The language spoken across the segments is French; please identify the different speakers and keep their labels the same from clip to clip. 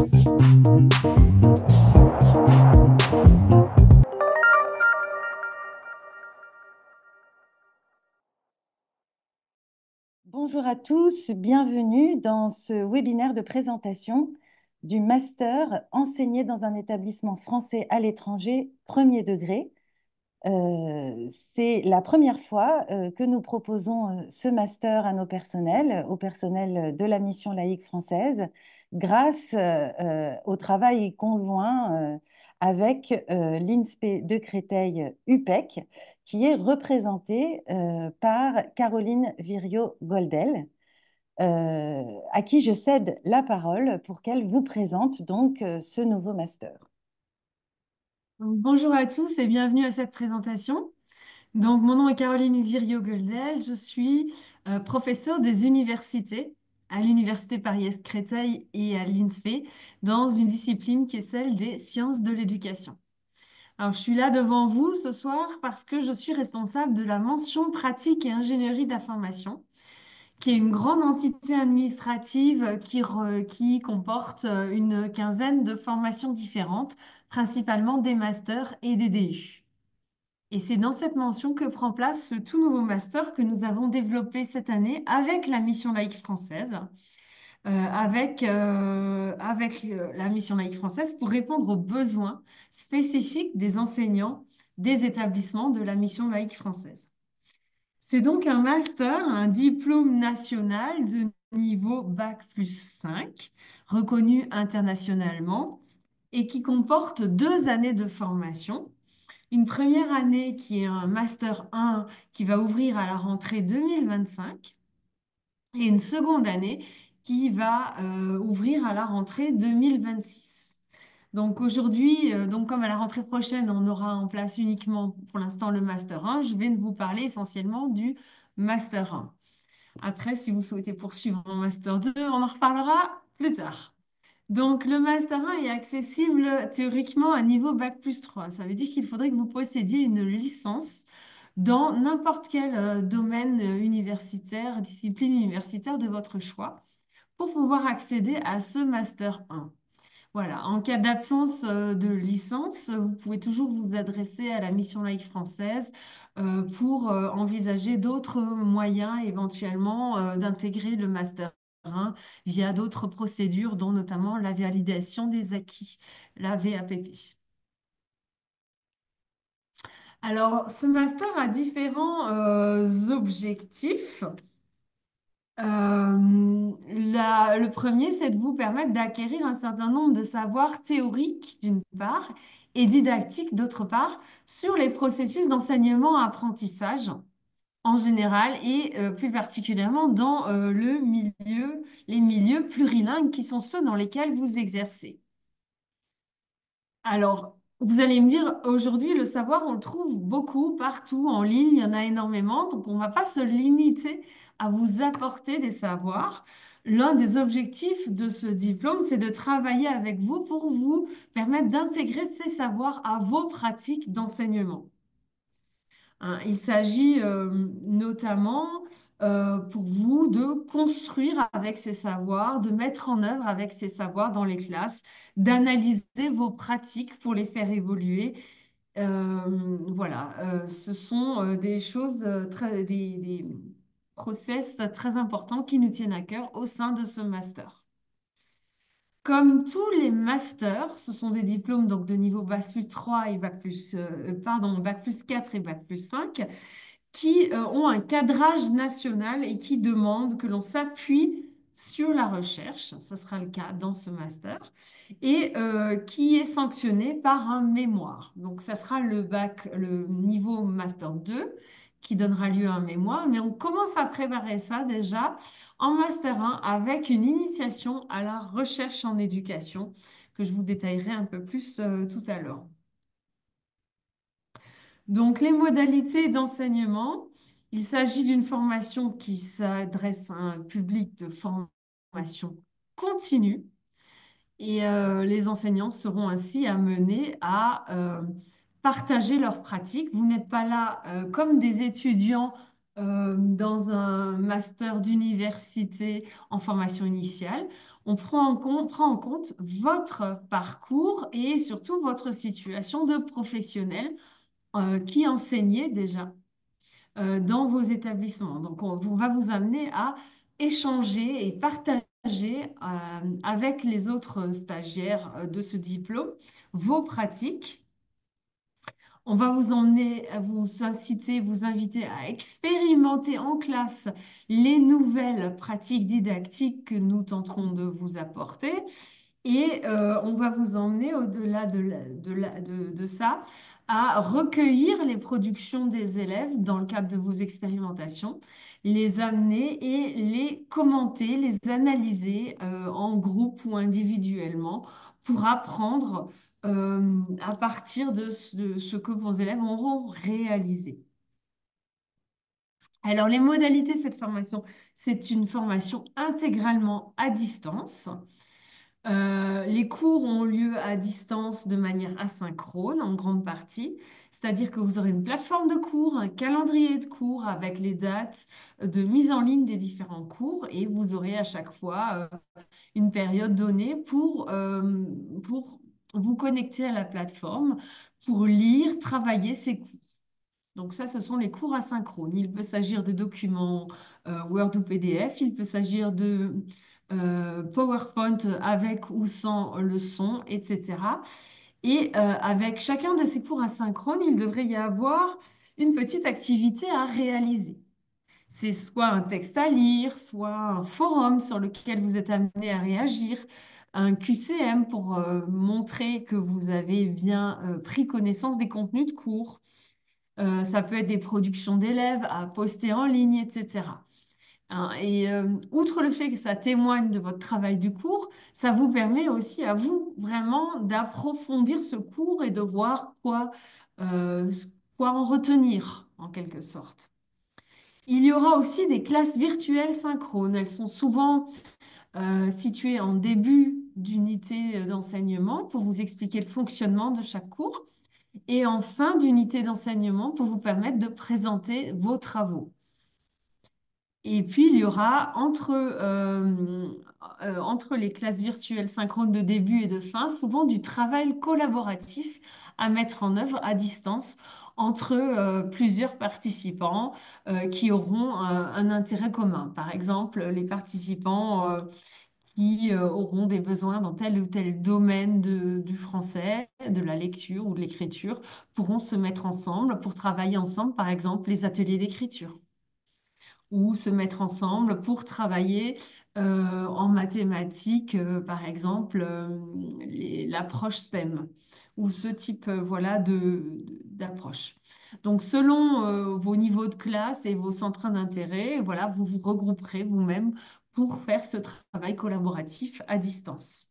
Speaker 1: Bonjour à tous, bienvenue dans ce webinaire de présentation du master enseigné dans un établissement français à l'étranger, premier degré. C'est la première fois que nous proposons ce master à nos personnels, au personnel de la mission laïque française, grâce au travail conjoint avec l'INSPE de Créteil UPEC, qui est représenté par Caroline Virio-Goldel, à qui je cède la parole pour qu'elle vous présente donc ce nouveau master.
Speaker 2: Bonjour à tous et bienvenue à cette présentation. Donc, mon nom est Caroline Virio-Goldel. Je suis professeure des universités à l'Université Paris-Est Créteil et à l'INSPE dans une discipline qui est celle des sciences de l'éducation. Alors, je suis là devant vous ce soir parce que je suis responsable de la mention pratique et ingénierie d'information, qui est une grande entité administrative qui comporte une quinzaine de formations différentes, principalement des masters et des DU. Et c'est dans cette mention que prend place ce tout nouveau master que nous avons développé cette année avec la mission laïque française, avec la mission laïque française pour répondre aux besoins spécifiques des enseignants des établissements de la mission laïque française. C'est donc un master, un diplôme national de niveau Bac+5, reconnu internationalement et qui comporte 2 années de formation. Une première année qui est un Master 1 qui va ouvrir à la rentrée 2025 et une seconde année qui va ouvrir à la rentrée 2026. Donc aujourd'hui, donc comme à la rentrée prochaine, on aura en place uniquement pour l'instant le Master 1, je vais vous parler essentiellement du Master 1. Après, si vous souhaitez poursuivre en Master 2, on en reparlera plus tard. Donc, le Master 1 est accessible théoriquement à niveau Bac+3. Ça veut dire qu'il faudrait que vous possédiez une licence dans n'importe quel domaine universitaire, discipline universitaire de votre choix pour pouvoir accéder à ce Master 1. Voilà, en cas d'absence de licence, vous pouvez toujours vous adresser à la Mission laïque française pour envisager d'autres moyens éventuellement d'intégrer le Master 1 via d'autres procédures, dont notamment la validation des acquis, la VAPP. Alors, ce master a différents objectifs. Le premier, c'est de vous permettre d'acquérir un certain nombre de savoirs théoriques, d'une part, et didactiques, d'autre part, sur les processus d'enseignement-apprentissage en général et plus particulièrement dans les milieux plurilingues qui sont ceux dans lesquels vous exercez. Alors, vous allez me dire, aujourd'hui, le savoir, on le trouve beaucoup, partout, en ligne, il y en a énormément, donc on ne va pas se limiter à vous apporter des savoirs. L'un des objectifs de ce diplôme, c'est de travailler avec vous pour vous permettre d'intégrer ces savoirs à vos pratiques d'enseignement. Hein, il s'agit notamment pour vous de construire avec ces savoirs, de mettre en œuvre avec ces savoirs dans les classes, d'analyser vos pratiques pour les faire évoluer. Voilà, ce sont des choses, des process très importants qui nous tiennent à cœur au sein de ce master. Comme tous les masters, ce sont des diplômes donc de niveau Bac+3 et Bac+4 et Bac+5 qui ont un cadrage national et qui demandent que l'on s'appuie sur la recherche, ce sera le cas dans ce master, et qui est sanctionné par un mémoire. Donc, ça sera le niveau Master 2 qui donnera lieu à un mémoire, mais on commence à préparer ça déjà en Master 1 avec une initiation à la recherche en éducation que je vous détaillerai un peu plus tout à l'heure. Donc, les modalités d'enseignement, il s'agit d'une formation qui s'adresse à un public de formation continue et les enseignants seront ainsi amenés à partager leurs pratiques. Vous n'êtes pas là comme des étudiants dans un master d'université en formation initiale. prend en compte votre parcours et surtout votre situation de professionnel qui enseignait déjà dans vos établissements. Donc, on va vous amener à échanger et partager avec les autres stagiaires de ce diplôme vos pratiques. On va vous emmener, à vous inciter, vous inviter à expérimenter en classe les nouvelles pratiques didactiques que nous tenterons de vous apporter. Et on va vous emmener au-delà de ça à recueillir les productions des élèves dans le cadre de vos expérimentations, les amener et les commenter, les analyser en groupe ou individuellement pour apprendre à partir de ce que vos élèves auront réalisé. Alors, les modalités de cette formation, c'est une formation intégralement à distance. Les cours ont lieu à distance de manière asynchrone en grande partie, c'est-à-dire que vous aurez une plateforme de cours, un calendrier de cours avec les dates de mise en ligne des différents cours et vous aurez à chaque fois une période donnée pour vous connecter à la plateforme, pour lire, travailler ces cours. Donc ça, ce sont les cours asynchrones. Il peut s'agir de documents Word ou PDF, il peut s'agir de PowerPoint avec ou sans le son, etc. Et avec chacun de ces cours asynchrones, il devrait y avoir une petite activité à réaliser. C'est soit un texte à lire, soit un forum sur lequel vous êtes amené à réagir, un QCM pour montrer que vous avez bien pris connaissance des contenus de cours. Ça peut être des productions d'élèves à poster en ligne, etc. Hein, et outre le fait que ça témoigne de votre travail du cours, ça vous permet aussi à vous vraiment d'approfondir ce cours et de voir quoi en retenir, en quelque sorte. Il y aura aussi des classes virtuelles synchrones. Elles sont souvent situées en début d'unité d'enseignement pour vous expliquer le fonctionnement de chaque cours et en fin d'unité d'enseignement pour vous permettre de présenter vos travaux. Et puis, il y aura entre les classes virtuelles synchrones de début et de fin, souvent du travail collaboratif à mettre en œuvre à distance entre plusieurs participants qui auront un intérêt commun. Par exemple, les participants qui auront des besoins dans tel ou tel domaine du français, de la lecture ou de l'écriture, pourront se mettre ensemble pour travailler ensemble, par exemple, les ateliers d'écriture ou se mettre ensemble pour travailler en mathématiques, par exemple, l'approche STEM ou ce type voilà, d'approche. Donc, selon vos niveaux de classe et vos centres d'intérêt, voilà, vous vous regrouperez vous-même pour faire ce travail collaboratif à distance.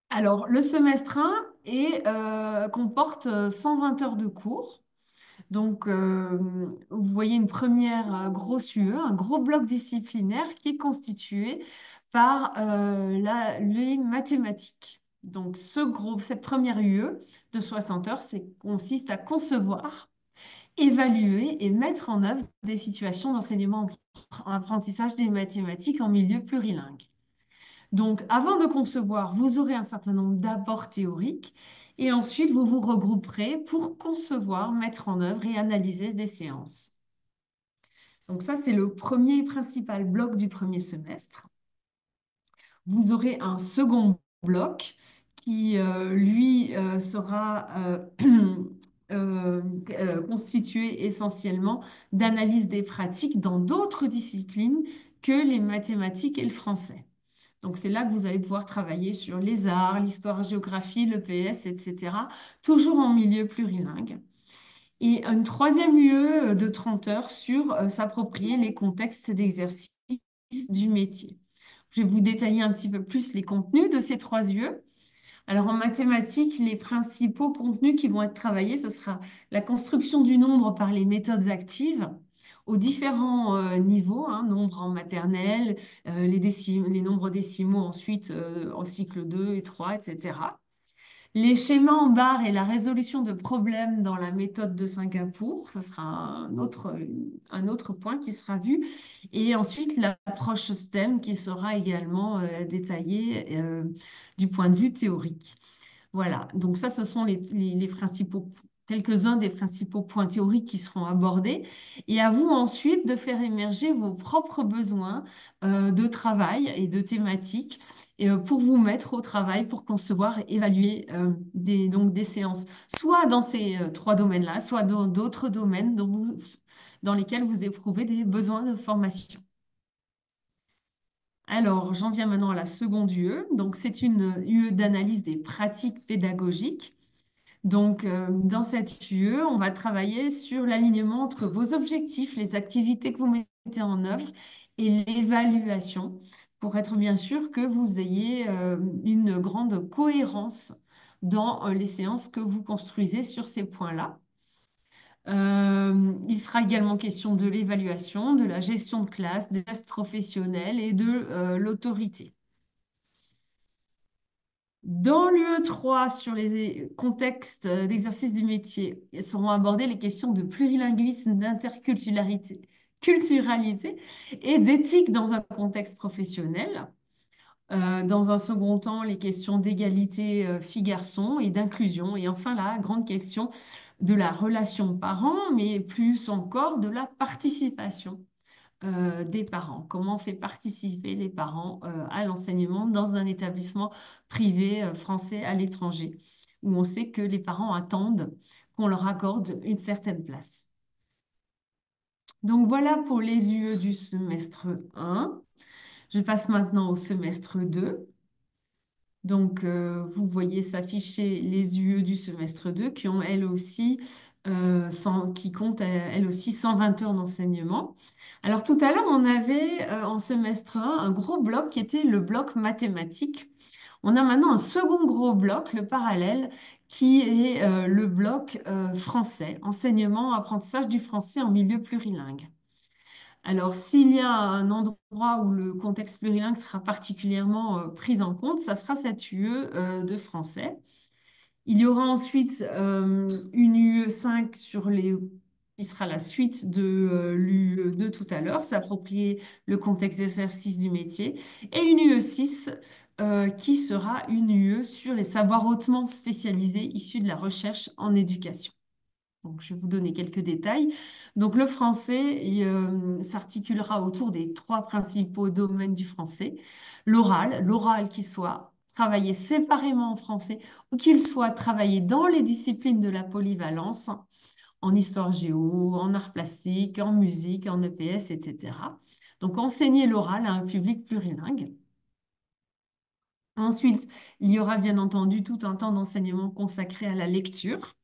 Speaker 2: Alors, le semestre 1 comporte 120 heures de cours. Donc, vous voyez une première grosse UE, un gros bloc disciplinaire qui est constitué par les mathématiques. Donc, cette première UE de 60 heures, consiste à concevoir, évaluer et mettre en œuvre des situations d'enseignement en apprentissage des mathématiques en milieu plurilingue. Donc, avant de concevoir, vous aurez un certain nombre d'apports théoriques et ensuite vous vous regrouperez pour concevoir, mettre en œuvre et analyser des séances. Donc ça, c'est le premier principal bloc du premier semestre. Vous aurez un second bloc qui, lui, sera constitué essentiellement d'analyse des pratiques dans d'autres disciplines que les mathématiques et le français. Donc, c'est là que vous allez pouvoir travailler sur les arts, l'histoire, la géographie, le PS, etc., toujours en milieu plurilingue. Et une troisième UE de 30 heures sur s'approprier les contextes d'exercice du métier. Je vais vous détailler un petit peu plus les contenus de ces trois UE. Alors, en mathématiques, les principaux contenus qui vont être travaillés, ce sera la construction du nombre par les méthodes actives aux différents niveaux, hein, nombre en maternelle, les nombres décimaux ensuite au cycle 2 et 3, etc. Les schémas en barre et la résolution de problèmes dans la méthode de Singapour, ça sera un autre point qui sera vu. Et ensuite, l'approche STEM qui sera également détaillée du point de vue théorique. Voilà, donc ça, ce sont les principaux, quelques-uns des principaux points théoriques qui seront abordés. Et à vous ensuite de faire émerger vos propres besoins de travail et de thématiques pour vous mettre au travail pour concevoir et évaluer donc des séances, soit dans ces trois domaines-là, soit dans d'autres domaines dans lesquels vous éprouvez des besoins de formation. Alors, j'en viens maintenant à la seconde UE. Donc, c'est une UE d'analyse des pratiques pédagogiques. Donc, dans cette UE, on va travailler sur l'alignement entre vos objectifs, les activités que vous mettez en œuvre et l'évaluation pour être bien sûr que vous ayez une grande cohérence dans les séances que vous construisez sur ces points-là. Il sera également question de l'évaluation, de la gestion de classe, des tests professionnels et de l'autorité. Dans l'UE3, sur les contextes d'exercice du métier, seront abordées les questions de plurilinguisme, d'interculturalité, culturalité et d'éthique dans un contexte professionnel. Dans un second temps, les questions d'égalité filles-garçons et d'inclusion. Et enfin, la grande question de la relation parent, mais plus encore de la participation des parents. Comment on fait participer les parents à l'enseignement dans un établissement privé français à l'étranger, où on sait que les parents attendent qu'on leur accorde une certaine place. Donc voilà pour les UE du semestre 1. Je passe maintenant au semestre 2. Donc, vous voyez s'afficher les UE du semestre 2 qui ont elles aussi, qui comptent elles aussi 120 heures d'enseignement. Alors, tout à l'heure, on avait en semestre 1 un gros bloc qui était le bloc mathématique. On a maintenant un second gros bloc, le parallèle, qui est le bloc français, enseignement, apprentissage du français en milieu plurilingue. Alors, s'il y a un endroit où le contexte plurilingue sera particulièrement pris en compte, ça sera cette UE de français. Il y aura ensuite une UE5 qui sera la suite de l'UE de tout à l'heure, s'approprier le contexte d'exercice du métier, et une UE6 qui sera une UE sur les savoirs hautement spécialisés issus de la recherche en éducation. Donc, je vais vous donner quelques détails. Donc, le français s'articulera autour des trois principaux domaines du français. L'oral qui soit travaillé séparément en français ou qu'il soit travaillé dans les disciplines de la polyvalence, en histoire géo, en art plastique, en musique, en EPS, etc. Donc, enseigner l'oral à un public plurilingue. Ensuite, il y aura bien entendu tout un temps d'enseignement consacré à la lecture,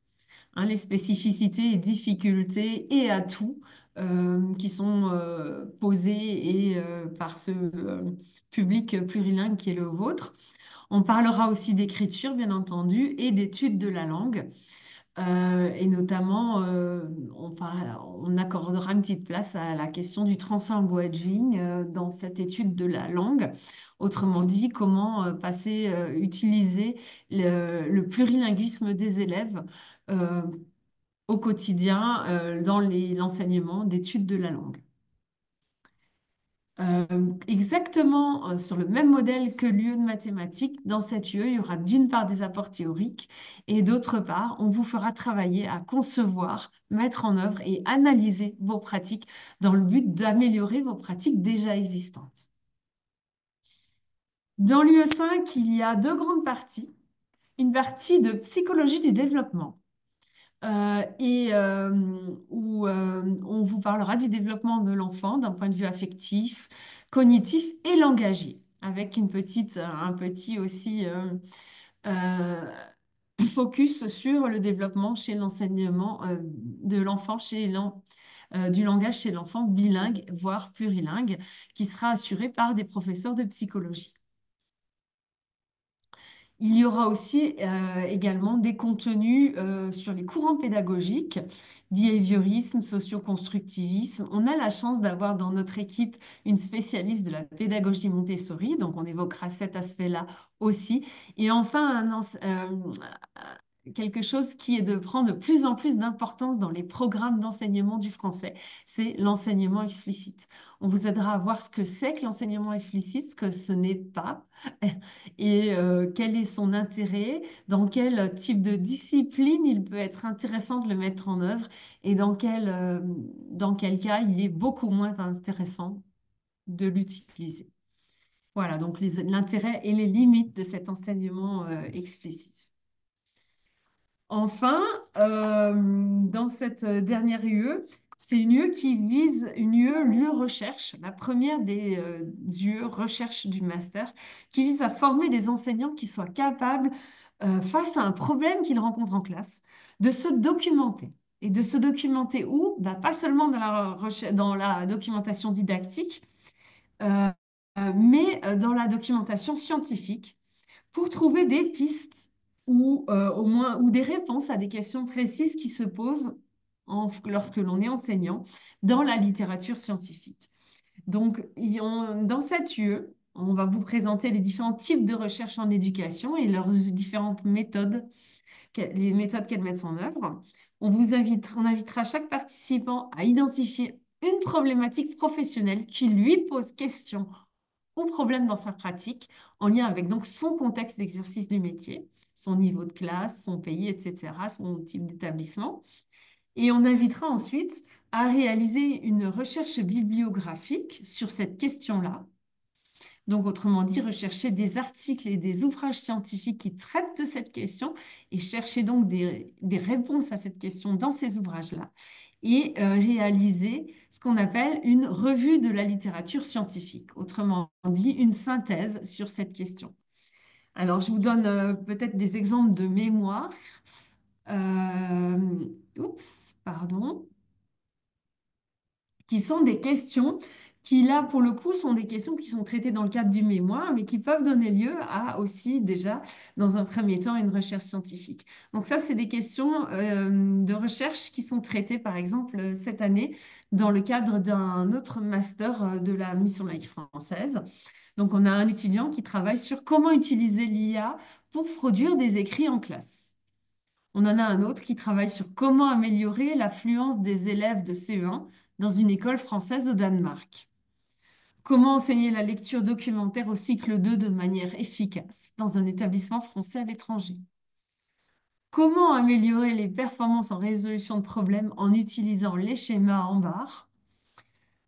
Speaker 2: les spécificités et difficultés et atouts qui sont posés par ce public plurilingue qui est le vôtre. On parlera aussi d'écriture, bien entendu, et d'études de la langue. Et notamment, on accordera une petite place à la question du translanguaging dans cette étude de la langue. Autrement dit, comment utiliser le plurilinguisme des élèves euh, au quotidien dans l'enseignement d'études de la langue. Exactement sur le même modèle que l'UE de mathématiques, dans cette UE, il y aura d'une part des apports théoriques et d'autre part, on vous fera travailler à concevoir, mettre en œuvre et analyser vos pratiques dans le but d'améliorer vos pratiques déjà existantes. Dans l'UE5, il y a deux grandes parties. Une partie de psychologie du développement où on vous parlera du développement de l'enfant d'un point de vue affectif, cognitif et langagier, avec un petit aussi euh, focus sur le développement chez l'enseignement de l'enfant du langage chez l'enfant bilingue, voire plurilingue, qui sera assuré par des professeurs de psychologie. Il y aura aussi également des contenus sur les courants pédagogiques, behaviorisme, socioconstructivisme. On a la chance d'avoir dans notre équipe une spécialiste de la pédagogie Montessori, donc on évoquera cet aspect-là aussi. Et enfin, quelque chose qui est de prendre de plus en plus d'importance dans les programmes d'enseignement du français, c'est l'enseignement explicite. On vous aidera à voir ce que c'est que l'enseignement explicite, ce que ce n'est pas, et quel est son intérêt, dans quel type de discipline il peut être intéressant de le mettre en œuvre, et dans quel cas il est beaucoup moins intéressant de l'utiliser. Voilà, donc l'intérêt et les limites de cet enseignement explicite. Enfin, dans cette dernière UE, c'est une UE qui vise une UE lieu recherche, la première des UE recherche du master, qui vise à former des enseignants qui soient capables, face à un problème qu'ils rencontrent en classe, de se documenter. Et de se documenter où? Bah, pas seulement dans dans la documentation didactique, euh, mais dans la documentation scientifique pour trouver des pistes ou au moins ou des réponses à des questions précises qui se posent lorsque l'on est enseignant dans la littérature scientifique. Donc, dans cette UE, on va vous présenter les différents types de recherche en éducation et leurs différentes méthodes, les méthodes qu'elles mettent en œuvre. On invitera chaque participant à identifier une problématique professionnelle qui lui pose question ou problème dans sa pratique, en lien avec donc son contexte d'exercice du métier, son niveau de classe, son pays, etc., son type d'établissement. Et on invitera ensuite à réaliser une recherche bibliographique sur cette question-là. Donc, autrement dit, rechercher des articles et des ouvrages scientifiques qui traitent de cette question et chercher donc des réponses à cette question dans ces ouvrages-là et réaliser ce qu'on appelle une revue de la littérature scientifique, autrement dit, une synthèse sur cette question. Alors, je vous donne peut-être des exemples de mémoire. Euh, Oups, pardon, qui sont des questions qui, là, pour le coup, sont des questions qui sont traitées dans le cadre du mémoire, mais qui peuvent donner lieu à aussi, déjà, dans un premier temps, une recherche scientifique. Donc ça, c'est des questions de recherche qui sont traitées, par exemple, cette année, dans le cadre d'un autre master de la mission laïque française. Donc, on a un étudiant qui travaille sur comment utiliser l'IA pour produire des écrits en classe. On en a un autre qui travaille sur comment améliorer l'affluence des élèves de CE1 dans une école française au Danemark. Comment enseigner la lecture documentaire au cycle 2 de manière efficace dans un établissement français à l'étranger. Comment améliorer les performances en résolution de problèmes en utilisant les schémas en barre.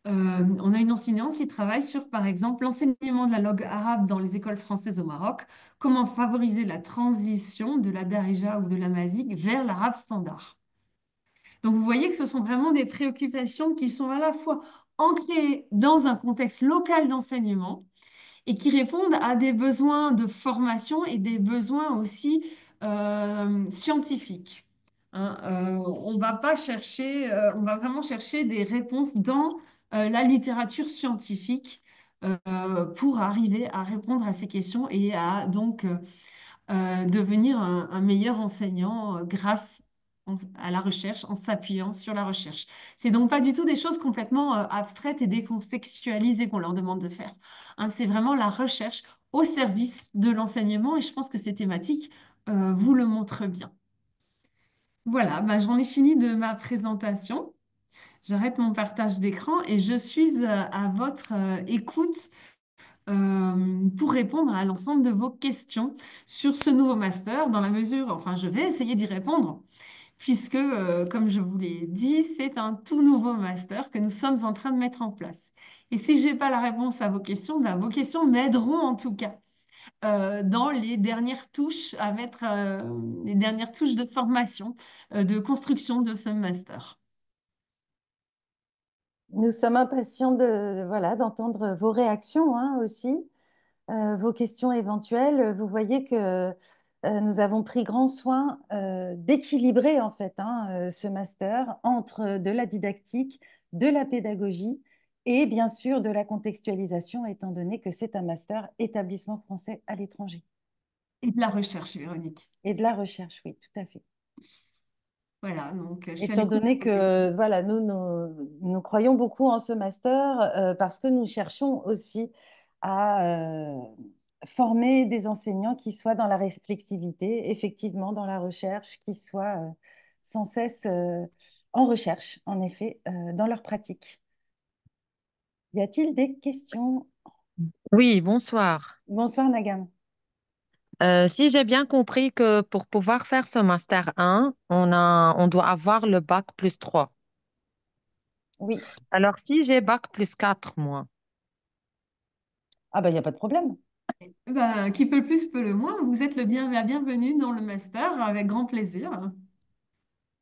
Speaker 2: On a une enseignante qui travaille sur, par exemple, l'enseignement de la langue arabe dans les écoles françaises au Maroc. Comment favoriser la transition de la darija ou de la mazik vers l'arabe standard. Donc, vous voyez que ce sont vraiment des préoccupations qui sont à la fois ancrées dans un contexte local d'enseignement et qui répondent à des besoins de formation et des besoins aussi scientifiques. Hein. On va pas chercher, on va vraiment chercher des réponses dans la littérature scientifique pour arriver à répondre à ces questions et à donc devenir un meilleur enseignant grâce à la recherche, en s'appuyant sur la recherche. C'est donc pas du tout des choses complètement abstraites et décontextualisées qu'on leur demande de faire. Hein, c'est vraiment la recherche au service de l'enseignement et je pense que ces thématiques vous le montrent bien. Voilà, bah, j'en ai fini de ma présentation. J'arrête mon partage d'écran et je suis à votre écoute pour répondre à l'ensemble de vos questions sur ce nouveau master, dans la mesure, enfin, je vais essayer d'y répondre, puisque, comme je vous l'ai dit, c'est un tout nouveau master que nous sommes en train de mettre en place. Et si je n'ai pas la réponse à vos questions, ben, vos questions m'aideront en tout cas dans les dernières touches à mettre, les dernières touches de formation, de construction de ce master.
Speaker 1: Nous sommes impatients voilà, d'entendre vos réactions hein, aussi, vos questions éventuelles. Vous voyez que nous avons pris grand soin d'équilibrer en fait hein, ce master entre de la didactique, de la pédagogie et bien sûr de la contextualisation, étant donné que c'est un master établissement français à l'étranger.
Speaker 2: Et de la recherche, Véronique.
Speaker 1: et de la recherche, oui, tout à fait.
Speaker 2: Voilà, donc je suis à
Speaker 1: Étant
Speaker 2: l'écoute
Speaker 1: donné
Speaker 2: de vos questions.
Speaker 1: que voilà, nous croyons beaucoup en ce master parce que nous cherchons aussi à former des enseignants qui soient dans la réflexivité, effectivement dans la recherche, qui soient sans cesse en recherche, en effet, dans leur pratique. Y a-t-il des questions?
Speaker 3: Oui, bonsoir.
Speaker 1: Bonsoir Nagam.
Speaker 3: Si j'ai bien compris que pour pouvoir faire ce master 1, on doit avoir le bac plus 3.
Speaker 1: Oui.
Speaker 3: Alors, si j'ai bac plus 4, moi,
Speaker 1: Ah ben, il n'y a pas de problème.
Speaker 2: Ben, qui peut le plus, peut le moins. Vous êtes la bienvenue dans le master avec grand plaisir.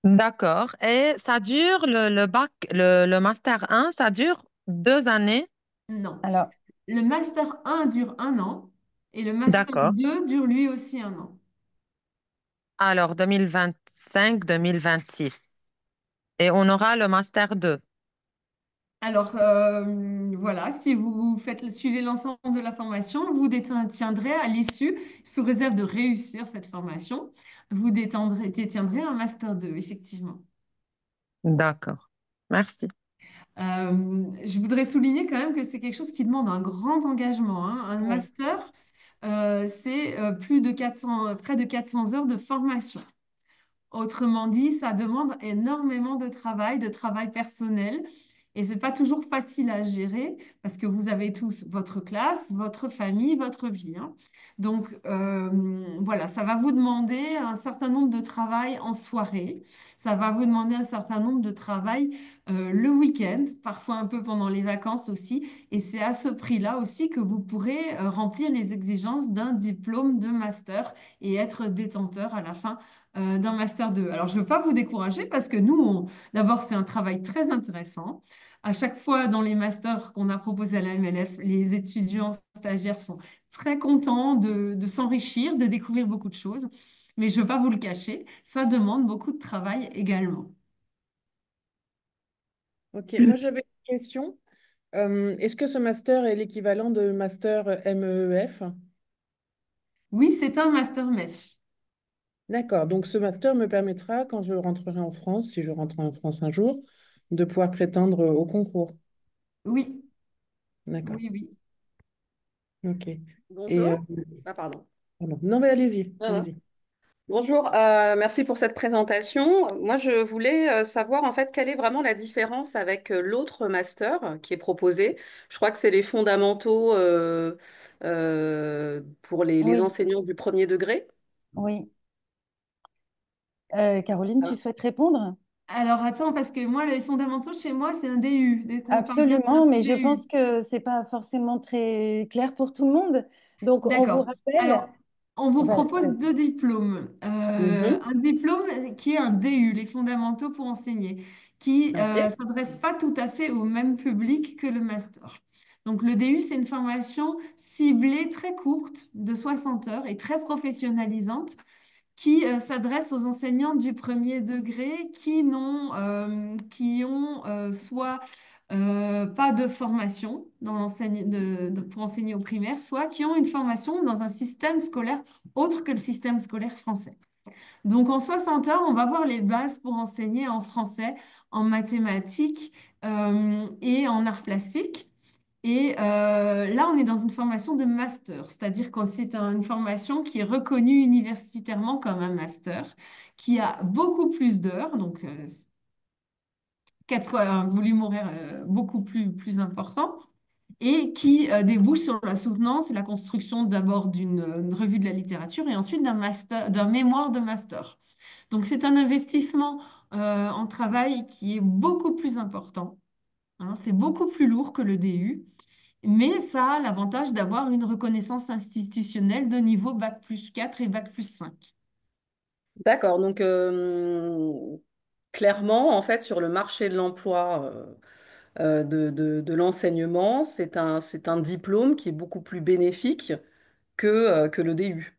Speaker 3: d'accord. Et ça dure, le bac, le master 1, ça dure 2 années.
Speaker 2: Non.
Speaker 1: Alors,
Speaker 2: Le master 1 dure 1 an et le master
Speaker 3: D'accord.
Speaker 2: 2 dure lui aussi 1 an.
Speaker 3: Alors, 2025-2026. Et on aura le master 2.
Speaker 2: Alors, voilà, si vous suivez l'ensemble de la formation, vous détiendrez à l'issue, sous réserve de réussir cette formation, vous détiendrez un master 2, effectivement.
Speaker 3: D'accord. Merci.
Speaker 2: Je voudrais souligner quand même que c'est quelque chose qui demande un grand engagement, hein. Un
Speaker 1: oui.
Speaker 2: master, c'est plus de 400, près de 400 heures de formation. Autrement dit, ça demande énormément de travail personnel. Et c'est pas toujours facile à gérer parce que vous avez tous votre classe, votre famille, votre vie, hein. Donc, voilà, ça va vous demander un certain nombre de travail en soirée. Ça va vous demander un certain nombre de travail le week-end, parfois un peu pendant les vacances aussi. Et c'est à ce prix-là aussi que vous pourrez remplir les exigences d'un diplôme de master et être détenteur à la fin d'un master 2. Alors, je ne veux pas vous décourager parce que nous, d'abord, c'est un travail très intéressant. À chaque fois, dans les masters qu'on a proposés à la MLF, les étudiants stagiaires sont très contents de s'enrichir, de découvrir beaucoup de choses. Mais je ne veux pas vous le cacher, ça demande beaucoup de travail également.
Speaker 4: Ok, moi j'avais une question. Est-ce que ce master est l'équivalent de master MEEF?
Speaker 2: Oui, c'est un master MEF.
Speaker 4: D'accord, donc ce master me permettra, quand je rentrerai en France, si je rentre en France un jour, de pouvoir prétendre au concours.
Speaker 2: Oui,
Speaker 4: D'accord,
Speaker 2: oui, oui.
Speaker 4: ok. Et,
Speaker 5: Bonjour. Ah, pardon.
Speaker 4: pardon. Non, mais allez-y,
Speaker 5: Non, non.
Speaker 4: allez-y.
Speaker 5: Bonjour, merci pour cette présentation. Moi, je voulais savoir en fait quelle est vraiment la différence avec l'autre master qui est proposé. Je crois que c'est les fondamentaux pour les
Speaker 1: Oui,
Speaker 5: enseignants du premier degré.
Speaker 1: oui. Caroline, tu
Speaker 5: Ah.
Speaker 1: souhaites répondre?
Speaker 2: Alors attends, parce que moi, les fondamentaux chez moi, c'est un DU. Donc, on parle bien de
Speaker 1: Absolument,
Speaker 2: notre
Speaker 1: mais je pense
Speaker 2: DU.
Speaker 1: que c'est pas forcément très clair pour tout le monde. Donc, on vous
Speaker 2: D'accord.
Speaker 1: rappelle,
Speaker 2: Alors, on vous propose
Speaker 1: vas-y.
Speaker 2: deux diplômes.
Speaker 5: Mhm.
Speaker 2: Un diplôme qui est un DU, les fondamentaux pour enseigner, qui
Speaker 5: Ok.
Speaker 2: s'adresse pas tout à fait au même public que le master. Donc, le DU, c'est une formation ciblée très courte, de 60 heures et très professionnalisante, qui s'adresse aux enseignants du premier degré qui ont soit pas de formation pour enseigner au primaire, soit qui ont une formation dans un système scolaire autre que le système scolaire français. Donc en 60 heures, on va voir les bases pour enseigner en français, en mathématiques et en arts plastiques. Et là, on est dans une formation de master, c'est-à-dire que c'est une formation qui est reconnue universitairement comme un master, qui a beaucoup plus d'heures, donc 4 fois un volume horaire beaucoup plus important, et qui débouche sur la soutenance et la construction d'abord d'une revue de la littérature et ensuite d'un master, d'un mémoire de master. Donc c'est un investissement en travail qui est beaucoup plus important, hein, c'est beaucoup plus lourd que le DU. Mais ça a l'avantage d'avoir une reconnaissance institutionnelle de niveau bac plus 4 et bac plus 5.
Speaker 5: D'accord. Donc clairement, en fait, sur le marché de l'emploi de l'enseignement, c'est un diplôme qui est beaucoup plus bénéfique que le DU.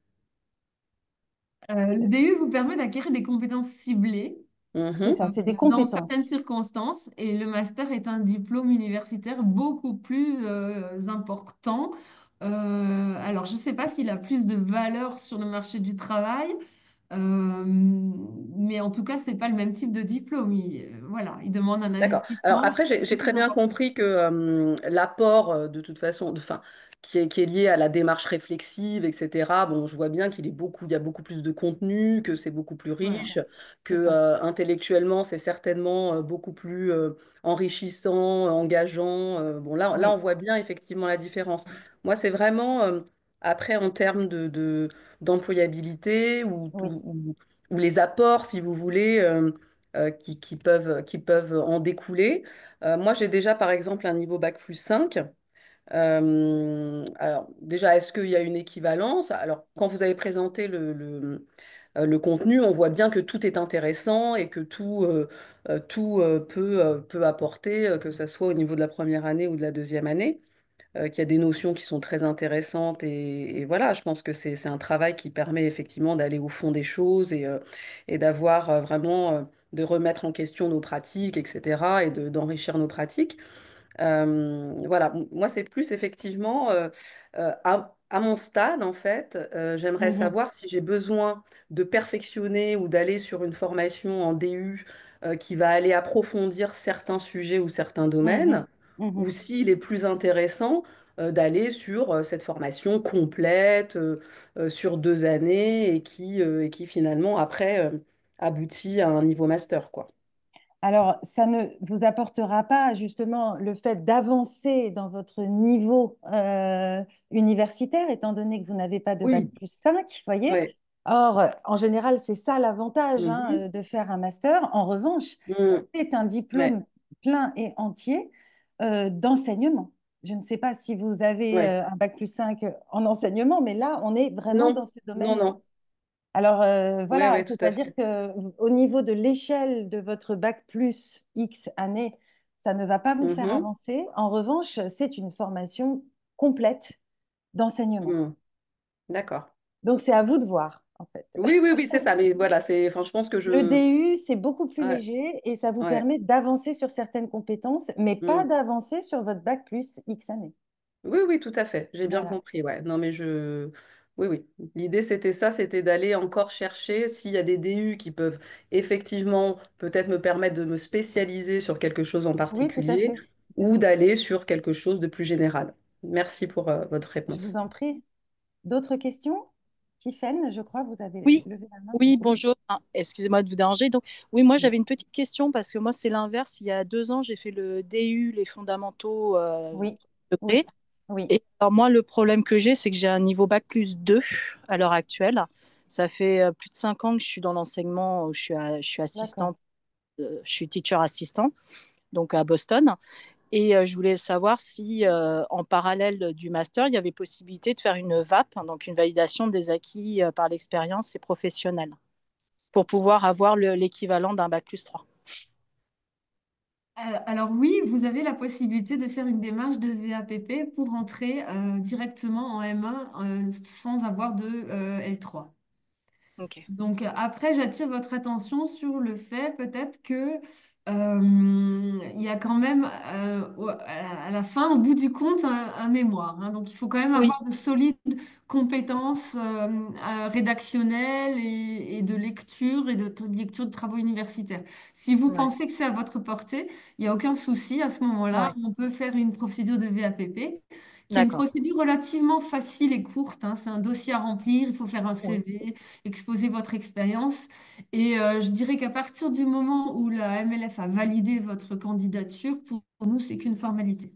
Speaker 2: Le DU vous permet d'acquérir des compétences ciblées
Speaker 1: C'est
Speaker 5: Mhm.
Speaker 1: ça, c'est des
Speaker 2: dans certaines
Speaker 1: compétences.
Speaker 2: circonstances et le master est un diplôme universitaire beaucoup plus important Alors, je ne sais pas s'il a plus de valeur sur le marché du travail, mais en tout cas, c'est pas le même type de diplôme. Voilà, il demande un
Speaker 5: D'accord. Alors
Speaker 2: investissement
Speaker 5: après, j'ai
Speaker 2: très
Speaker 5: très bien
Speaker 2: important.
Speaker 5: compris que l'apport, de toute façon, enfin, qui est lié à la démarche réflexive, etc. Bon, je vois bien il y a beaucoup plus de contenu, que c'est beaucoup plus
Speaker 1: Voilà,
Speaker 5: riche, que
Speaker 1: c'est ça.
Speaker 5: intellectuellement, c'est certainement beaucoup plus enrichissant, engageant. Bon, là, on
Speaker 1: Oui,
Speaker 5: voit bien effectivement la différence. Moi, c'est vraiment après en termes d'employabilité
Speaker 1: oui.
Speaker 5: ou les apports, si vous voulez. Qui peuvent en découler. Moi, j'ai déjà, par exemple, un niveau bac+5. Alors, déjà, est-ce qu'il y a une équivalence? Alors, quand vous avez présenté le contenu, on voit bien que tout est intéressant et que tout peut apporter, que ce soit au niveau de la première année ou de la deuxième année, qu'il y a des notions qui sont très intéressantes et voilà, je pense que c'est un travail qui permet effectivement d'aller au fond des choses et d'avoir vraiment, de remettre en question nos pratiques, etc. et d'enrichir nos pratiques. Voilà, moi c'est plus effectivement à mon stade en fait, j'aimerais
Speaker 1: Mhm,
Speaker 5: savoir si j'ai besoin de perfectionner ou d'aller sur une formation en DU qui va aller approfondir certains sujets ou certains
Speaker 1: mhm,
Speaker 5: domaines, ou
Speaker 1: mhm.
Speaker 5: s'il est plus intéressant d'aller sur cette formation complète sur 2 années et qui finalement après aboutit à un niveau master, quoi.
Speaker 1: Alors, ça ne vous apportera pas justement le fait d'avancer dans votre niveau universitaire, étant donné que vous n'avez pas de
Speaker 5: Oui,
Speaker 1: bac+5, voyez.
Speaker 5: oui.
Speaker 1: Or, en général, c'est ça l'avantage hein,
Speaker 5: Mhm.
Speaker 1: de faire un master. En revanche,
Speaker 5: Mm.
Speaker 1: c'est un
Speaker 5: Ouais,
Speaker 1: diplôme plein et entier d'enseignement. Je ne sais pas si vous avez
Speaker 5: ouais.
Speaker 1: un bac+5 en enseignement, mais là, on est vraiment dans
Speaker 5: Non,
Speaker 1: ce
Speaker 5: non,
Speaker 1: domaine-là.
Speaker 5: non.
Speaker 1: Alors,
Speaker 5: Ouais,
Speaker 1: voilà,
Speaker 5: ouais, tout à
Speaker 1: c'est-à-dire
Speaker 5: fait.
Speaker 1: qu'au niveau de l'échelle de votre bac plus X années, ça ne va pas vous faire
Speaker 5: Mhm.
Speaker 1: avancer. En revanche, c'est une formation complète d'enseignement.
Speaker 5: Mm. D'accord.
Speaker 1: Donc, c'est à vous de voir, en fait.
Speaker 5: Oui, oui, oui, c'est ça. Mais voilà, enfin, je pense que
Speaker 1: Le
Speaker 5: je.
Speaker 1: DU, c'est beaucoup plus
Speaker 5: Ouais,
Speaker 1: léger et ça vous
Speaker 5: ouais.
Speaker 1: permet d'avancer sur certaines compétences, mais pas
Speaker 5: Mm.
Speaker 1: d'avancer sur votre bac plus X années.
Speaker 5: Oui, oui, tout à fait. J'ai bien
Speaker 1: Voilà.
Speaker 5: compris. Ouais. Non, mais Oui, oui. L'idée, c'était ça, c'était d'aller encore chercher s'il y a des DU qui peuvent effectivement peut-être me permettre de me spécialiser sur quelque chose en
Speaker 1: Oui, tout à
Speaker 5: particulier
Speaker 1: fait.
Speaker 5: ou d'aller sur quelque chose de plus général. Merci pour votre
Speaker 1: Je vous
Speaker 5: réponse.
Speaker 1: en prie. D'autres questions? Tiffaine, je crois, vous avez
Speaker 6: Oui,
Speaker 1: levé la main.
Speaker 6: oui,
Speaker 1: Oui,
Speaker 6: bonjour. Ah, excusez-moi de vous déranger. Donc, oui, moi, j'avais une petite question parce que moi, c'est l'inverse. Il y a 2 ans, j'ai fait le DU, les fondamentaux
Speaker 1: oui, oui,
Speaker 6: degrés.
Speaker 1: oui.
Speaker 6: Et alors, moi, le problème que j'ai, c'est que j'ai un niveau bac+2 à l'heure actuelle. Ça fait plus de 5 ans que je suis dans l'enseignement. Je suis
Speaker 1: D'accord.
Speaker 6: assistante, je suis teacher assistant, donc à Boston. Et je voulais savoir si, en parallèle du master, il y avait possibilité de faire une VAP, hein, donc une validation des acquis par l'expérience et professionnelle, pour pouvoir avoir l'équivalent d'un bac+3.
Speaker 2: Alors oui, vous avez la possibilité de faire une démarche de VAPP pour rentrer directement en M1 sans avoir de L3.
Speaker 6: Ok.
Speaker 2: Donc après, j'attire votre attention sur le fait peut-être que il y a quand même à la fin, au bout du compte, un mémoire, hein. Donc il faut quand même
Speaker 6: Oui,
Speaker 2: avoir de solides compétences rédactionnelles et de lecture et de lecture de travaux universitaires. Si vous
Speaker 1: Ouais,
Speaker 2: pensez que c'est à votre portée, il n'y a aucun souci. À ce moment-là,
Speaker 1: ouais,
Speaker 2: on peut faire une procédure de VAPP qui est une
Speaker 6: d'accord.
Speaker 2: procédure relativement facile et courte, hein. C'est un dossier à remplir, il faut faire un
Speaker 1: oui.
Speaker 2: CV, exposer votre expérience. Et je dirais qu'à partir du moment où la MLF a validé votre candidature, pour nous, c'est qu'une formalité.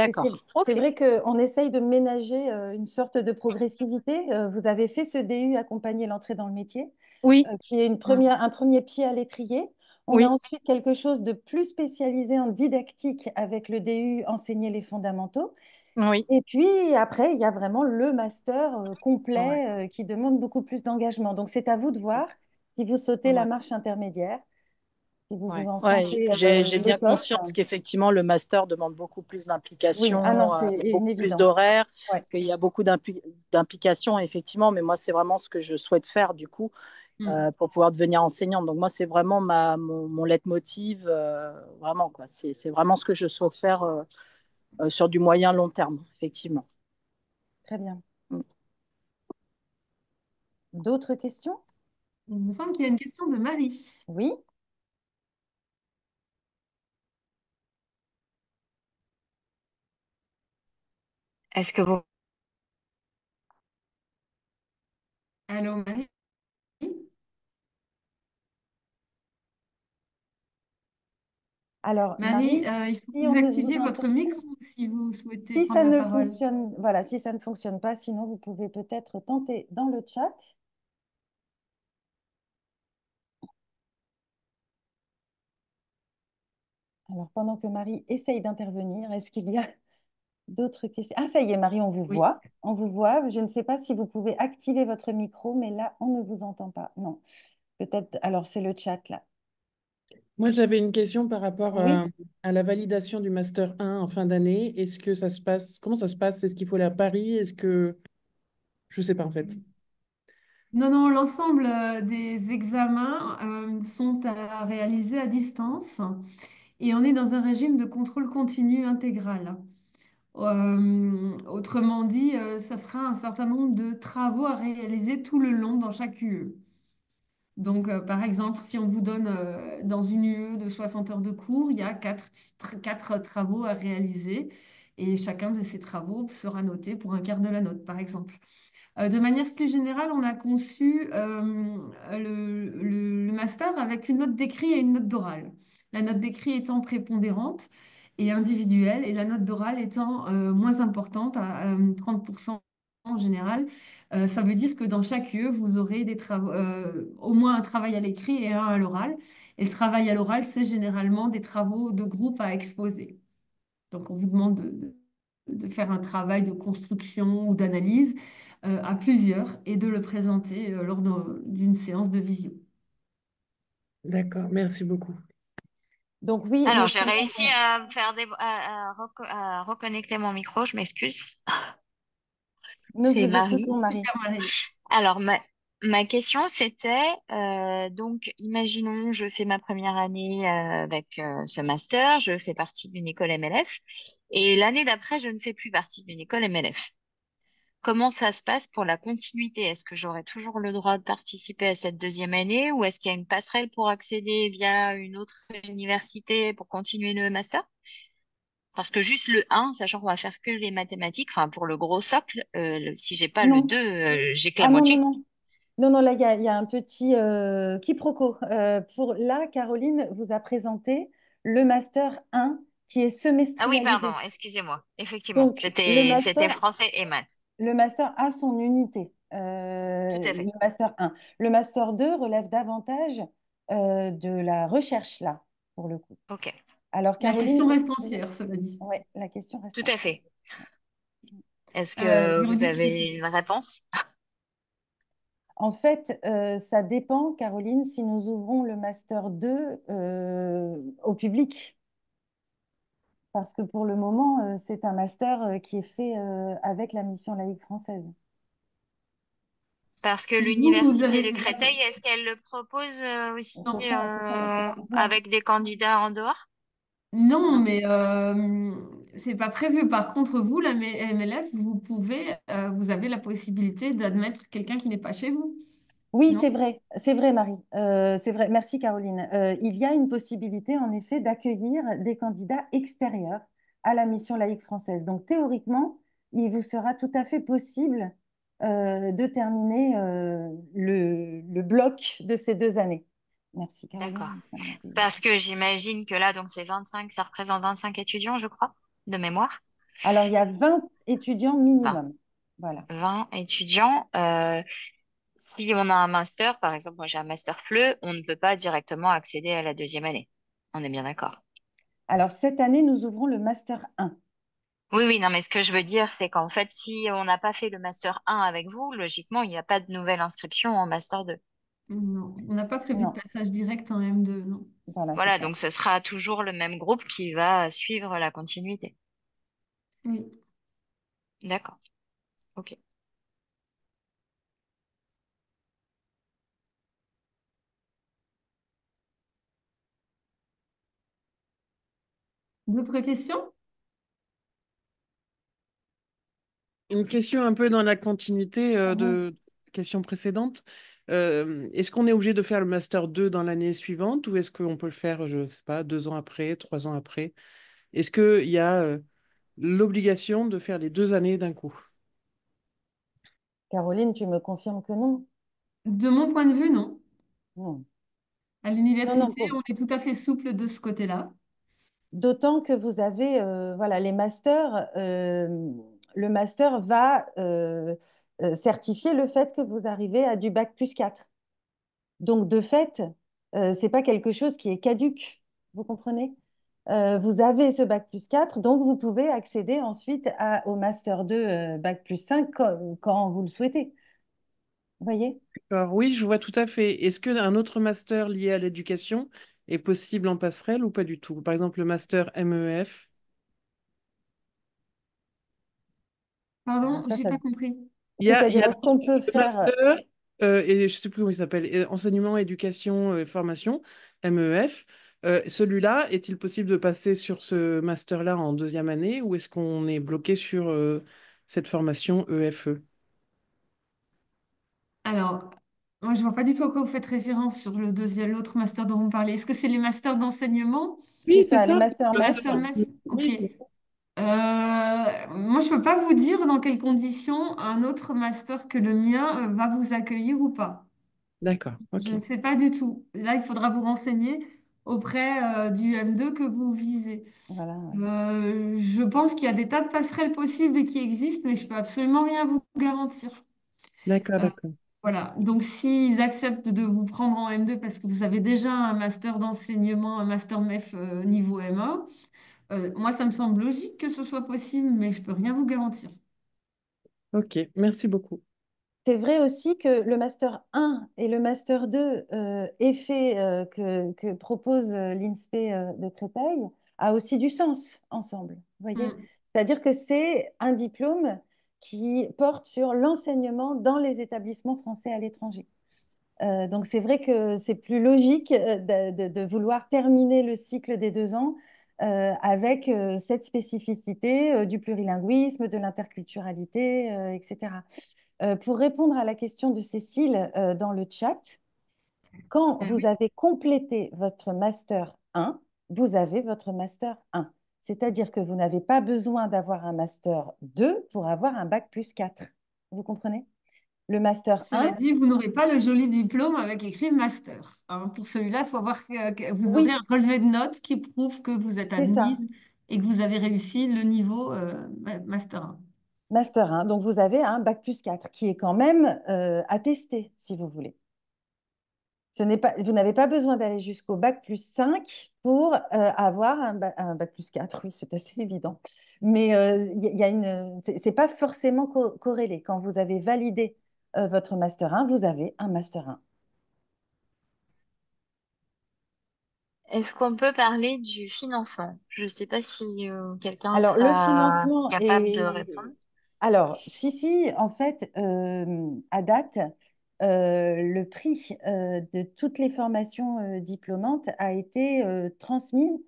Speaker 1: Et
Speaker 6: D'accord.
Speaker 1: c'est
Speaker 6: Ok.
Speaker 1: vrai qu'on essaye de ménager une sorte de progressivité. Vous avez fait ce DU accompagner l'entrée dans le métier,
Speaker 6: Oui,
Speaker 1: qui est un premier pied à l'étrier. On a
Speaker 6: oui,
Speaker 1: ensuite quelque chose de plus spécialisé en didactique avec le DU enseigner les fondamentaux.
Speaker 6: oui.
Speaker 1: Et puis après, il y a vraiment le master
Speaker 6: Ouais,
Speaker 1: complet qui demande beaucoup plus d'engagement. Donc c'est à vous de voir si vous sautez la
Speaker 6: ouais.
Speaker 1: marche intermédiaire, si vous vous
Speaker 6: Ouais,
Speaker 1: en
Speaker 6: ouais,
Speaker 1: sentez
Speaker 6: j'ai bien
Speaker 1: l'étoffe.
Speaker 6: conscience qu'effectivement, le master demande beaucoup plus
Speaker 1: Oui, ah non,
Speaker 6: d'implication,
Speaker 1: c'est une
Speaker 6: beaucoup plus
Speaker 1: évidence.
Speaker 6: d'horaires,
Speaker 1: Ouais.
Speaker 6: qu'il y a beaucoup d'implications, effectivement, mais moi, c'est vraiment ce que je souhaite faire, du coup,
Speaker 2: Mm.
Speaker 6: pour pouvoir devenir enseignante. Donc, moi, c'est vraiment mon leitmotiv, vraiment, quoi. C'est vraiment ce que je souhaite faire sur du moyen long terme, effectivement.
Speaker 1: Très bien.
Speaker 6: Mm.
Speaker 1: D'autres questions?
Speaker 2: Il me semble qu'il y a une question de Marie.
Speaker 1: Oui.
Speaker 7: Est-ce que vous...
Speaker 2: Allô, Marie?
Speaker 1: Alors,
Speaker 2: Marie,
Speaker 1: Marie,
Speaker 2: il faut que
Speaker 1: si on
Speaker 2: vous
Speaker 1: ne vous
Speaker 2: activiez votre
Speaker 1: entend,
Speaker 2: micro si vous souhaitez
Speaker 1: si ça
Speaker 2: prendre la
Speaker 1: ne
Speaker 2: parole.
Speaker 1: fonctionne, voilà, si ça ne fonctionne pas, sinon vous pouvez peut-être tenter dans le chat. Alors, pendant que Marie essaye d'intervenir, est-ce qu'il y a d'autres questions? Ah, ça y est, Marie, on vous
Speaker 2: Oui.
Speaker 1: voit. On vous voit. Je ne sais pas si vous pouvez activer votre micro, mais là, on ne vous entend pas. Non. Peut-être, alors c'est le chat là.
Speaker 4: Moi, j'avais une question par rapport
Speaker 1: Oui.
Speaker 4: à la validation du Master 1 en fin d'année. Est-ce que ça se passe, comment ça se passe? Est-ce qu'il faut aller à Paris? Est-ce que, je sais pas en fait.
Speaker 2: Non, non, l'ensemble des examens sont à réaliser à distance et on est dans un régime de contrôle continu intégral. Autrement dit, ça sera un certain nombre de travaux à réaliser tout le long dans chaque UE. Donc, par exemple, si on vous donne dans une UE de 60 heures de cours, il y a quatre travaux à réaliser et chacun de ces travaux sera noté pour un quart de la note, par exemple. De manière plus générale, on a conçu le master avec une note d'écrit et une note d'oral. La note d'écrit étant prépondérante et individuelle, et la note d'oral étant moins importante, à 30% en général. Ça veut dire que dans chaque UE, vous aurez des travaux, au moins un travail à l'écrit et un à l'oral. Et le travail à l'oral, c'est généralement des travaux de groupe à exposer. Donc, on vous demande de faire un travail de construction ou d'analyse à plusieurs et de le présenter lors d'une séance de visio.
Speaker 4: D'accord, merci beaucoup.
Speaker 1: Donc oui,
Speaker 7: Alors, j'ai
Speaker 1: notre...
Speaker 7: réussi à me faire à reconnecter mon micro, je m'excuse.
Speaker 1: Nous
Speaker 7: C'est
Speaker 1: vous
Speaker 7: Marie.
Speaker 1: écoutons, Marie.
Speaker 2: Super, Marie.
Speaker 7: Alors, ma question, c'était, donc, imaginons, je fais ma première année avec ce master, je fais partie d'une école MLF, et l'année d'après, je ne fais plus partie d'une école MLF. Comment ça se passe pour la continuité? Est-ce que j'aurai toujours le droit de participer à cette deuxième année, ou est-ce qu'il y a une passerelle pour accéder via une autre université pour continuer le master? Parce que juste le 1, sachant qu'on va faire que les mathématiques, enfin, pour le gros socle, si j'ai pas le
Speaker 1: Non.
Speaker 7: 2, j'ai que la
Speaker 1: Ah non, non,
Speaker 7: moitié.
Speaker 1: non. Non, non, là, il y a un petit quiproquo. Là, Caroline vous a présenté le Master 1 qui est
Speaker 7: Ah oui, pardon,
Speaker 1: semestrialisé.
Speaker 7: excusez-moi. Effectivement,
Speaker 1: Donc,
Speaker 7: c'était français et maths.
Speaker 1: le master a son unité,
Speaker 7: Tout à
Speaker 1: le
Speaker 7: fait.
Speaker 1: Master 1. Le Master 2 relève davantage de la recherche, là, pour le coup.
Speaker 7: Ok,
Speaker 1: Alors,
Speaker 2: La
Speaker 1: Caroline,
Speaker 2: question reste entière, cela dit.
Speaker 1: ouais, la question reste
Speaker 7: tout à
Speaker 1: entière.
Speaker 7: fait. Est-ce que vous
Speaker 2: Véronique,
Speaker 7: avez une réponse?
Speaker 1: En fait, ça dépend, Caroline, si nous ouvrons le Master 2 au public. Parce que pour le moment, c'est un master qui est fait avec la mission laïque française.
Speaker 7: Parce que
Speaker 2: vous
Speaker 7: l'université
Speaker 2: avez...
Speaker 7: de Créteil, est-ce qu'elle le propose aussi
Speaker 1: C'est ça la question. Non,
Speaker 7: avec des candidats en dehors?
Speaker 2: Non,
Speaker 7: Non.
Speaker 2: mais c'est pas prévu. Par contre, vous, la MLF, vous avez la possibilité d'admettre quelqu'un qui n'est pas chez vous,
Speaker 1: oui,
Speaker 2: non?
Speaker 1: c'est vrai, Marie. C'est vrai. Merci, Caroline. Il y a une possibilité, en effet, d'accueillir des candidats extérieurs à la mission laïque française. Donc, théoriquement, il vous sera tout à fait possible de terminer le bloc de ces 2 années. Merci,
Speaker 7: D'accord.
Speaker 1: Caroline.
Speaker 7: Parce que j'imagine que là, donc c'est 25, ça représente 25 étudiants, je crois, de mémoire.
Speaker 1: Alors, il y a 20 étudiants
Speaker 7: 20.
Speaker 1: minimum. Voilà.
Speaker 7: 20 étudiants. Si on a un master, par exemple, moi j'ai un master FLE, on ne peut pas directement accéder à la deuxième année. On est bien d'accord.
Speaker 1: Alors, cette année, nous ouvrons le Master 1.
Speaker 7: Oui, oui, non, mais ce que je veux dire, c'est qu'en fait, si on n'a pas fait le master 1 avec vous, logiquement, il n'y a pas de nouvelle inscription en master 2.
Speaker 2: Non, on n'a pas prévu de
Speaker 1: Non,
Speaker 2: passage direct en M2, non.
Speaker 1: voilà, c'est
Speaker 7: Voilà,
Speaker 1: ça.
Speaker 7: donc ce sera toujours le même groupe qui va suivre la continuité.
Speaker 2: Oui.
Speaker 7: D'accord, ok.
Speaker 2: D'autres questions?
Speaker 4: Une question un peu dans la continuité
Speaker 1: Mhm.
Speaker 4: de la question précédente. Est-ce qu'on est obligé de faire le master 2 dans l'année suivante ou est-ce qu'on peut le faire, je ne sais pas, 2 ans après, 3 ans après? Est-ce qu'il y a l'obligation de faire les 2 années d'un coup?
Speaker 1: Caroline, tu me confirmes que non?
Speaker 2: De mon point de vue, non.
Speaker 1: Non.
Speaker 2: À
Speaker 1: Non, non,
Speaker 2: l'université, on est tout à fait souple de ce côté-là.
Speaker 1: d'autant que vous avez voilà, les masters, le master va certifier le fait que vous arrivez à du bac plus 4. Donc, de fait, ce n'est pas quelque chose qui est caduque. Vous comprenez? Vous avez ce bac plus 4, donc vous pouvez accéder ensuite au master 2 bac plus 5 quand vous le souhaitez. Vous voyez?
Speaker 4: Alors, oui, je vois tout à fait. Est-ce qu'un autre master lié à l'éducation est possible en passerelle ou pas du tout? Par exemple, le master MEF.
Speaker 2: Pardon,
Speaker 1: Alors ça,
Speaker 2: j'ai pas compris.
Speaker 4: Il y
Speaker 1: c'est-à-dire,
Speaker 4: a
Speaker 1: est-ce qu'on peut
Speaker 4: le
Speaker 1: faire...
Speaker 4: master, et je ne sais plus comment il s'appelle, enseignement, éducation, formation, MEF. Celui-là, est-il possible de passer sur ce master-là en 2e année ou est-ce qu'on est bloqué sur cette formation EFE?
Speaker 2: Alors, moi, je vois pas du tout à quoi vous faites référence sur l'autre master dont vous parlez. Est-ce que c'est les masters d'enseignement?
Speaker 1: C'est
Speaker 4: Oui, c'est
Speaker 1: ça, les
Speaker 4: ça.
Speaker 1: master MEF.
Speaker 2: Master Math? Ok.
Speaker 4: Oui,
Speaker 2: Moi, je peux pas vous dire dans quelles conditions un autre master que le mien va vous accueillir ou pas.
Speaker 4: d'accord,
Speaker 2: Je
Speaker 4: ok.
Speaker 2: ne sais pas du tout. Là, il faudra vous renseigner auprès du M2 que vous visez.
Speaker 1: Voilà, ouais.
Speaker 2: Je pense qu'il y a des tas de passerelles possibles et qui existent, mais je peux absolument rien vous garantir.
Speaker 4: D'accord,
Speaker 2: Euh,
Speaker 4: d'accord.
Speaker 2: voilà. Donc, s'ils acceptent de vous prendre en M2 parce que vous avez déjà un master d'enseignement, un master MEF niveau M1, moi, ça me semble logique que ce soit possible, mais je peux rien vous garantir.
Speaker 4: Ok, merci beaucoup.
Speaker 1: C'est vrai aussi que le master 1 et le master 2 effet que propose l'INSPE de Créteil a aussi du sens ensemble. Vous voyez?
Speaker 2: Mm.
Speaker 1: C'est-à-dire que c'est un diplôme qui porte sur l'enseignement dans les établissements français à l'étranger. Donc c'est vrai que c'est plus logique de vouloir terminer le cycle des 2 ans avec cette spécificité du plurilinguisme, de l'interculturalité, etc. Pour répondre à la question de Cécile dans le chat, quand
Speaker 2: Eh
Speaker 1: vous
Speaker 2: oui.
Speaker 1: avez complété votre master 1, vous avez votre master 1. C'est-à-dire que vous n'avez pas besoin d'avoir un master 2 pour avoir un bac plus 4. Vous comprenez? Le master
Speaker 2: Cela
Speaker 1: 1,
Speaker 2: dit, vous n'aurez pas le joli diplôme avec écrit master, hein. Pour celui-là, il faut avoir que vous aurez
Speaker 1: oui,
Speaker 2: un relevé de notes qui prouve que vous êtes
Speaker 1: c'est ça.
Speaker 2: admise et que vous avez réussi le niveau master 1.
Speaker 1: Master 1. Donc, vous avez un bac plus 4 qui est quand même attesté, si vous voulez. Vous n'avez pas besoin d'aller jusqu'au bac plus 5 pour avoir un bac plus 4. Oui, c'est assez évident. Mais y a c'est pas forcément corrélé. Quand vous avez validé votre master 1, vous avez un master 1.
Speaker 7: Est-ce qu'on peut parler du financement? Je ne sais pas si quelqu'un
Speaker 1: Alors, le
Speaker 7: sera
Speaker 1: financement
Speaker 7: capable de répondre.
Speaker 1: est... Alors, si, en fait, à date, le prix de toutes les formations diplômantes a été transmis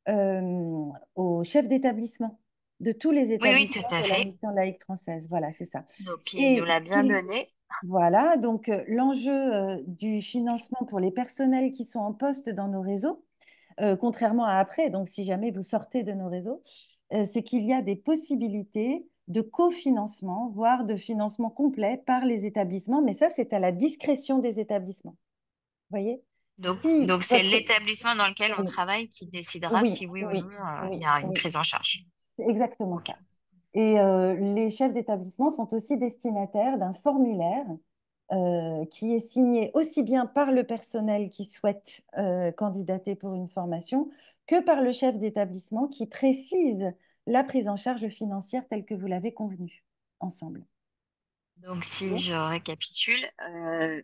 Speaker 1: aux chefs d'établissement de tous les
Speaker 7: Oui, oui, tout
Speaker 1: établissements
Speaker 7: à
Speaker 1: de la
Speaker 7: fait.
Speaker 1: mission laïque française. Voilà, c'est ça.
Speaker 7: Donc, il nous
Speaker 1: Et
Speaker 7: l'a bien donné.
Speaker 1: voilà, donc l'enjeu du financement pour les personnels qui sont en poste dans nos réseaux, contrairement à après, donc si jamais vous sortez de nos réseaux, c'est qu'il y a des possibilités de cofinancement, voire de financement complet par les établissements, mais ça, c'est à la discrétion des établissements. Vous voyez? Si
Speaker 7: Donc c'est
Speaker 1: votre...
Speaker 7: l'établissement dans lequel on
Speaker 1: Oui,
Speaker 7: travaille qui décidera
Speaker 1: oui,
Speaker 7: si oui ou non
Speaker 1: oui,
Speaker 7: il
Speaker 1: oui,
Speaker 7: y a une
Speaker 1: oui,
Speaker 7: prise en charge.
Speaker 1: c'est exactement
Speaker 7: Ok.
Speaker 1: ça. Et les chefs d'établissement sont aussi destinataires d'un formulaire qui est signé aussi bien par le personnel qui souhaite candidater pour une formation que par le chef d'établissement qui précise la prise en charge financière telle que vous l'avez convenue ensemble.
Speaker 7: Donc si
Speaker 1: Ok.
Speaker 7: je récapitule,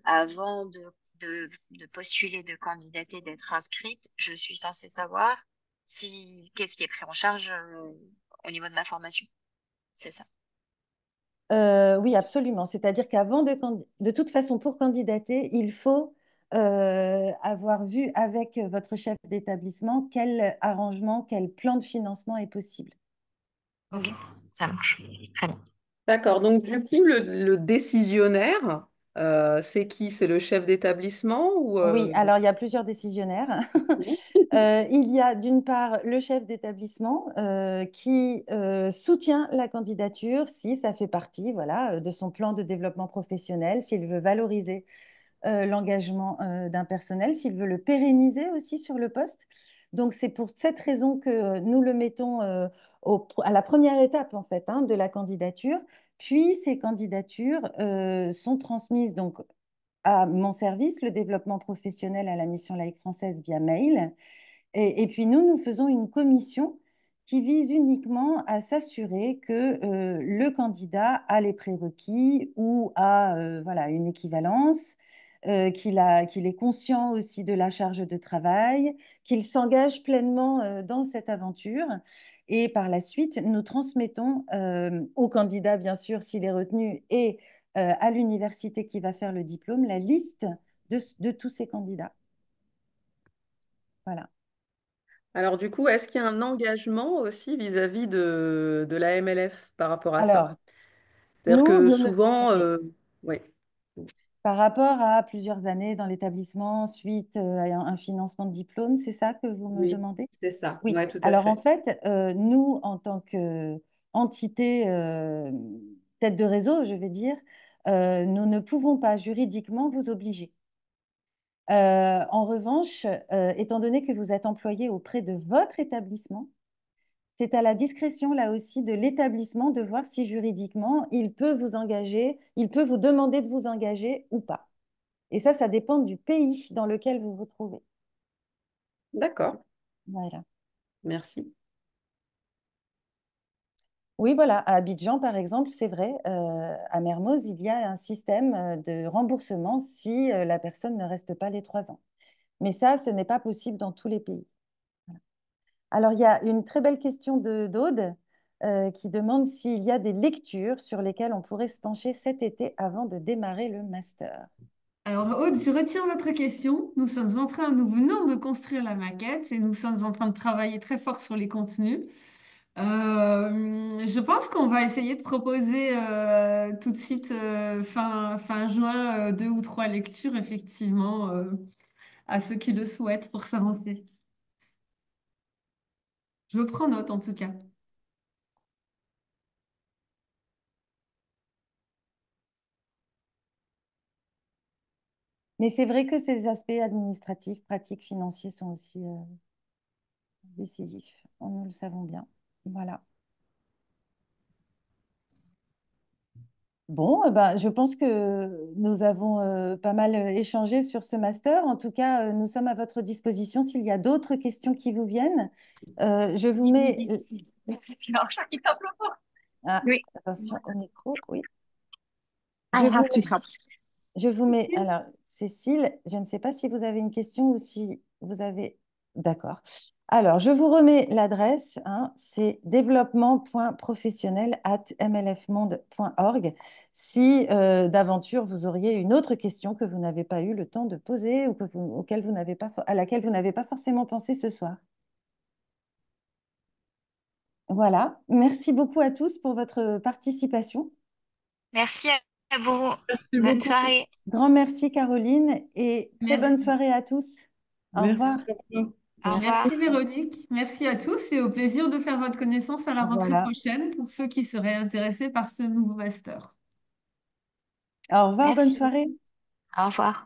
Speaker 7: avant de postuler, de candidater, d'être inscrite, je suis censée savoir si qu'est-ce qui est pris en charge au niveau de ma formation. C'est ça.
Speaker 1: Oui, absolument. C'est-à-dire qu'avant de toute façon, pour candidater, il faut avoir vu avec votre chef d'établissement quel arrangement, quel plan de financement est possible.
Speaker 7: Ok, ça marche. Très bien.
Speaker 5: D'accord. Donc, du coup, le décisionnaire, c'est qui? C'est le chef d'établissement ou
Speaker 1: Oui, alors il y a plusieurs décisionnaires. Il y a d'une part le chef d'établissement qui soutient la candidature si ça fait partie, voilà, de son plan de développement professionnel, s'il veut valoriser l'engagement d'un personnel, s'il veut le pérenniser aussi sur le poste. Donc c'est pour cette raison que nous le mettons à la première étape en fait hein, de la candidature. Puis ces candidatures sont transmises donc à mon service, le développement professionnel à la Mission laïque française via mail. Et puis nous, nous faisons une commission qui vise uniquement à s'assurer que le candidat a les prérequis ou a voilà, une équivalence, qu'il est conscient aussi de la charge de travail, qu'il s'engage pleinement dans cette aventure. Et par la suite, nous transmettons au candidat, bien sûr, s'il est retenu, et à l'université qui va faire le diplôme, la liste de tous ces candidats. Voilà.
Speaker 5: Alors, du coup, est-ce qu'il y a un engagement aussi vis-à-vis de la MLF par rapport à ça?
Speaker 1: Alors,
Speaker 5: C'est-à-dire
Speaker 1: nous,
Speaker 5: que souvent,
Speaker 1: oui,
Speaker 5: oui,
Speaker 1: par rapport à plusieurs années dans l'établissement suite à un financement de diplôme, c'est ça que vous me
Speaker 5: oui,
Speaker 1: demandez?
Speaker 5: c'est ça.
Speaker 1: Oui.
Speaker 5: Oui, tout à
Speaker 1: Alors en
Speaker 5: fait.
Speaker 1: fait, nous, en tant qu'entité tête de réseau, je vais dire, nous ne pouvons pas juridiquement vous obliger. En revanche, étant donné que vous êtes employé auprès de votre établissement, c'est à la discrétion, là aussi, de l'établissement de voir si juridiquement, il peut vous engager, il peut vous demander de vous engager ou pas. Et ça dépend du pays dans lequel vous vous trouvez.
Speaker 5: D'accord,
Speaker 1: Voilà.
Speaker 5: merci.
Speaker 1: Oui, voilà, à Abidjan, par exemple, c'est vrai, à Mermoz, il y a un système de remboursement si la personne ne reste pas les 3 ans. Mais ça, ce n'est pas possible dans tous les pays. Voilà. Alors, il y a une très belle question d'Aude qui demande s'il y a des lectures sur lesquelles on pourrait se pencher cet été avant de démarrer le master.
Speaker 2: Alors, Aude, je retire votre question. Nous venons de construire la maquette et nous sommes en train de travailler très fort sur les contenus. Je pense qu'on va essayer de proposer tout de suite, fin juin, 2 ou 3 lectures, effectivement, à ceux qui le souhaitent pour s'avancer. Je prends note, en tout cas.
Speaker 1: Mais c'est vrai que ces aspects administratifs, pratiques, financiers sont aussi décisifs. Nous le savons bien. Voilà. Bon, ben, je pense que nous avons pas mal échangé sur ce master. En tout cas, nous sommes à votre disposition s'il y a d'autres questions qui vous viennent. Je vous mets... Ah,
Speaker 8: Oui,
Speaker 1: attention au micro, oui.
Speaker 8: I
Speaker 1: Je vous
Speaker 8: have to help.
Speaker 1: Je vous mets, alors, Cécile, je ne sais pas si vous avez une question ou si vous avez... D'accord. Alors, je vous remets l'adresse, hein, c'est développement.professionnel@mlfmonde.org. Si d'aventure vous auriez une autre question que vous n'avez pas eu le temps de poser ou auquel vous n'avez pas, à laquelle vous n'avez pas forcément pensé ce soir. Voilà. Merci beaucoup à tous pour votre participation.
Speaker 7: Merci à vous.
Speaker 4: Merci
Speaker 7: Bonne
Speaker 4: beaucoup.
Speaker 7: soirée.
Speaker 1: Grand merci, Caroline, et très bonne
Speaker 2: Merci.
Speaker 1: soirée à tous. Au revoir.
Speaker 4: Merci. Au revoir.
Speaker 7: Au
Speaker 2: Merci,
Speaker 7: revoir.
Speaker 2: Véronique. Merci à tous et au plaisir de faire votre connaissance à la rentrée
Speaker 1: Voilà.
Speaker 2: prochaine pour ceux qui seraient intéressés par ce nouveau master.
Speaker 1: Au revoir, bonne
Speaker 7: Merci.
Speaker 1: soirée.
Speaker 7: Au revoir.